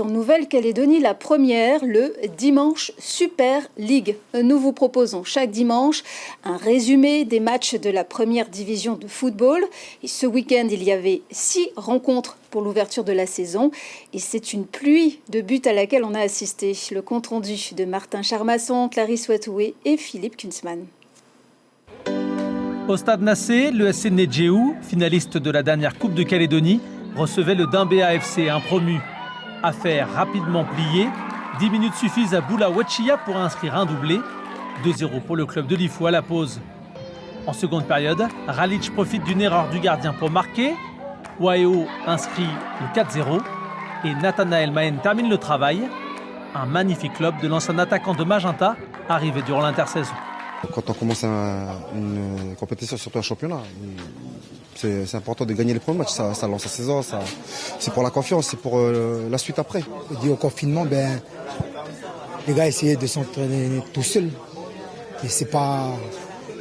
En Nouvelle-Calédonie, la première, le Dimanche Super League. Nous vous proposons chaque dimanche un résumé des matchs de la première division de football. Et ce week-end, il y avait 6 rencontres pour l'ouverture de la saison. Et c'est une pluie de buts à laquelle on a assisté. Le compte-rendu de Martin Charmasson, Clarisse Watoué et Philippe Kunzmann. Au stade Nassé, le SC Nedjéou, finaliste de la dernière Coupe de Calédonie, recevait le Dimbéa FC, un promu. Affaire rapidement pliée, 10 minutes suffisent à Boula Wetchia pour inscrire un doublé. 2-0 pour le club de Lifou à la pause. En seconde période, Ralic profite d'une erreur du gardien pour marquer. Waeo inscrit le 4-0 et Nathanaël Mahen termine le travail. Un magnifique lob de l'ancien attaquant de Magenta arrivé durant l'intersaison. Quand on commence une compétition, surtout un championnat, c'est important de gagner les premiers matchs. Ça lance la saison, c'est pour la confiance, c'est pour la suite après. Dit au confinement, les gars essayaient de s'entraîner tout seuls. Et c'est pas.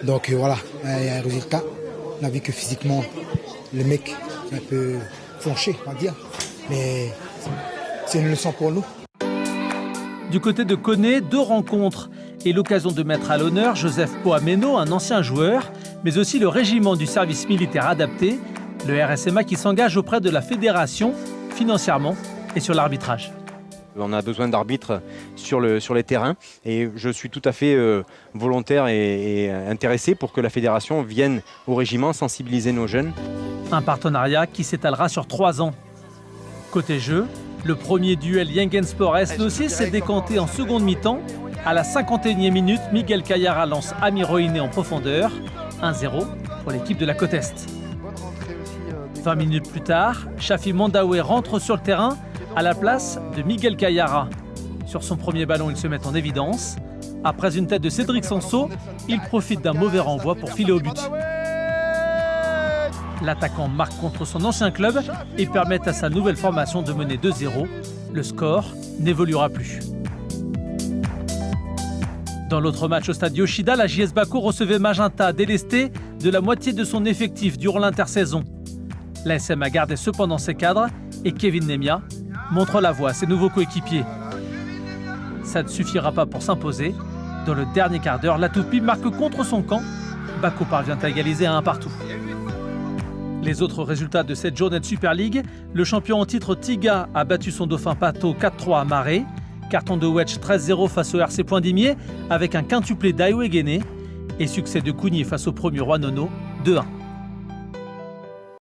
Donc voilà, il y a un résultat. On a vu que physiquement, le mec est un peu flanché, on va dire. Mais c'est une leçon pour nous. Du côté de Koné, 2 rencontres et l'occasion de mettre à l'honneur Joseph Poameno, un ancien joueur, mais aussi le régiment du service militaire adapté, le RSMA qui s'engage auprès de la fédération financièrement et sur l'arbitrage. On a besoin d'arbitres sur les terrains et je suis tout à fait volontaire et intéressé pour que la fédération vienne au régiment sensibiliser nos jeunes. Un partenariat qui s'étalera sur 3 ans. Côté jeu, le premier duel Yengensport S-Lossis s'est décanté en seconde mi-temps. À la 51e minute, Miguel Kayara lance Amiroiné en profondeur. 1-0 pour l'équipe de la côte Est. 20 minutes plus tard, Shafi Mondaoué rentre sur le terrain à la place de Miguel Kayara. Sur son premier ballon, il se met en évidence. Après une tête de Cédric Sanso, il profite d'un mauvais renvoi pour filer au but. L'attaquant marque contre son ancien club et permet à sa nouvelle formation de mener 2-0. Le score n'évoluera plus. Dans l'autre match au stade Yoshida, la JS Bako recevait Magenta délesté de la moitié de son effectif durant l'intersaison. L'ASM a gardé cependant ses cadres et Kevin Nemia montre la voie à ses nouveaux coéquipiers. Ça ne suffira pas pour s'imposer. Dans le dernier quart d'heure, la Toupie marque contre son camp. Bako parvient à égaliser à 1 partout. Les autres résultats de cette journée de Super League, le champion en titre Tiga a battu son dauphin Pato 4-3 à Marais. Carton de Wedge 13-0 face au RC Point-Dimier avec un quintuplé d'Aïwe Guéné. Et succès de Kougny face au premier Roi Nono 2-1.